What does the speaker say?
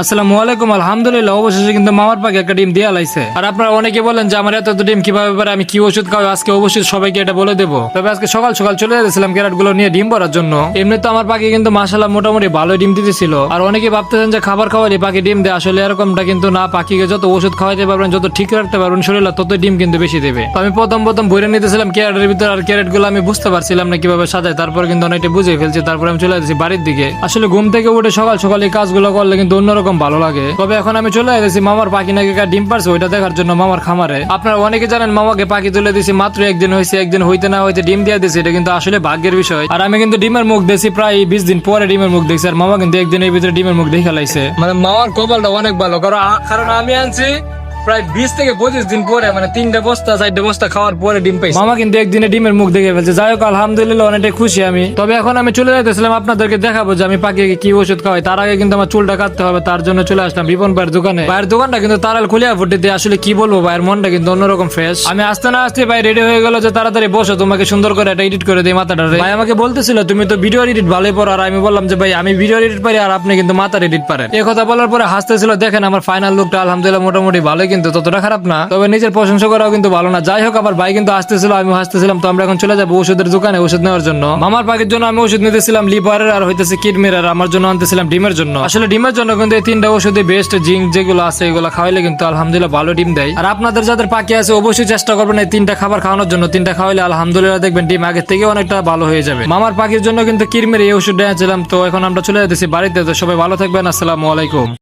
আসসালামু আলাইকুম। আলহামদুলিল্লাহ, অবশেষে কিন্তু মামার পাখি একটা ডিম দিয়ে লাইছে। আর আপনারা অনেকে বলেন যে আমার এত ডিম কিভাবে পারে, আমি কি ওষুধ খাওয়াই, আজকে অবশ্যই সবাইকে এটা বলে দেবো। তবে আজকে সকাল সকাল চলে যাচ্ছিলাম ক্যারেট গুলো নিয়ে ডিম ভরার জন্য। এমনি তো আমার পাখি কিন্তু মাশাআল্লাহ মোটামুটি ভালো ডিম দিতেছিল। আর অনেকে ভাবতেছেন যে খাবার খাওয়ালে পাখি ডিম দেয়, আসলে এরকমটা কিন্তু না। পাখিকে যত ওষুধ খাওয়াইতে পারবেন, যত ঠিক রাখতে পারবেন শরীরে, তত ডিম কিন্তু বেশি দেবে। তো আমি প্রথম ভরে নিতেছিলাম ক্যারেটের ভিতরে, আর ক্যারেট গুলো আমি বুঝতে পারছিলাম না কিভাবে সাজায়। তারপর কিন্তু অনেকটা বুঝে ফেলছি। তারপর আমি চলে যাচ্ছি বাড়ির দিকে। আসলে ঘুম থেকে উঠে সকাল সকাল এই কাজগুলো করলে কিন্তু অন্যরকম ভালো লাগে। তবে এখন আমি চলে এসেছি মামার পাখি নাকি ডিম পারছে ওইটা দেখার জন্য মামার খামারে। আপনারা অনেকে জানেন মামাকে পাখি তুলে দিয়েছি মাত্র একদিন হয়েছে, একদিন হইতে না হইতে ডিম দিয়ে দিয়েছে। এটা কিন্তু আসলে ভাগ্যের বিষয়। আর আমি কিন্তু ডিমের মুখ দেখছি প্রায় 20 দিন পরে ডিমের মুখ দেখছি, আর মামা কিন্তু একদিনের ভিতরে ডিমের মুখ দেখে লাইছে। মানে মামার কপালটা অনেক ভালো, কারণ আমি আনছি প্রায় 20 থেকে 25 দিন পরে, মানে 3টা বস্তা 4টা বস্তা খাওয়ার পরে ডিম পাইছে। মামা কিন্তু একদিনে ডিমের মুখ দেখে ফেলছে। যাই হোক, আলহামদুলিল্লাহ অনেকটাই খুশি আমি। তবে এখন আমি চলে যাইতেছিলাম আপনাদেরকে দেখাবো যে আমি পাখিকে কি ওষুধ খাওয়াই। তার আগে কিন্তু আমার চুলটা কাটতে হবে, তার জন্য চলে আসলাম রিপন ভাইয়ের দোকানে। ভাইয়ের দোকানটা কিন্তু তারাল খুলিয়া ফুটিতে। আসলে কি বলবো, ভাইয়ের মনটা কিন্তু অন্যরকম ফ্রেশ। আমি আসতে না আসতে ভাই রেডি হয়ে গেল যে তাড়াতাড়ি বসো, তোমাকে সুন্দর করে একটা এডিট করে দিই মাথাটা। ভাই আমাকে বলতেছিল তুমি তো ভিডিও এডিট ভালোই পারো। আর আমি বললাম যে ভাই আমি ভিডিও এডিট পারি, আর আপনি কিন্তু মাথার এডিট পারেন। এই কথা বলার পরে হাসতেছিল। দেখেন আমার ফাইনাল লুকটা আলহামদুলিল্লাহ মোটামুটি ভালোই, কিন্তু ততটা খারাপ না। তবে নিজের প্রশংসা করাও কিন্তু ভালো না। যাই হোক, আবার ভাই কিন্তু আসতেছিল, আমি হাসতেছিলাম। তো আমরা এখন চলে যাবো ওষুধের দোকানে ওষুধ নেওয়ার জন্য। মামার পাখির জন্য আমি ওষুধ নিতেছিলাম লিভারের আর হইতেছে কিডনির, আর আমার জন্য আনতেছিলাম ডিমের জন্য। আসলে ডিমের জন্য কিন্তু এই 3টা ওষুধে বেস্ট। জিঙ্ক যেগুলো আছে এগুলো খাওয়াইলে কিন্তু আলহামদুলিল্লাহ ভালো ডিম দেয়। আর আপনাদের যাদের পাখি আছে অবশ্যই চেষ্টা করবেন এই 3টা খাবার খাওয়ানোর জন্য। 3টা খাওয়াইলে আলহামদুলিল্লাহ দেখবেন ডিম আগের থেকে অনেকটা ভালো হয়ে যাবে। মামার পাখির জন্য কিন্তু কিডনির এই ওষুধটা এনেছিলাম। তো এখন আমরা চলে যেতেছি বাড়িতে। তো সবাই ভালো থাকবেন। আসসালামু আলাইকুম।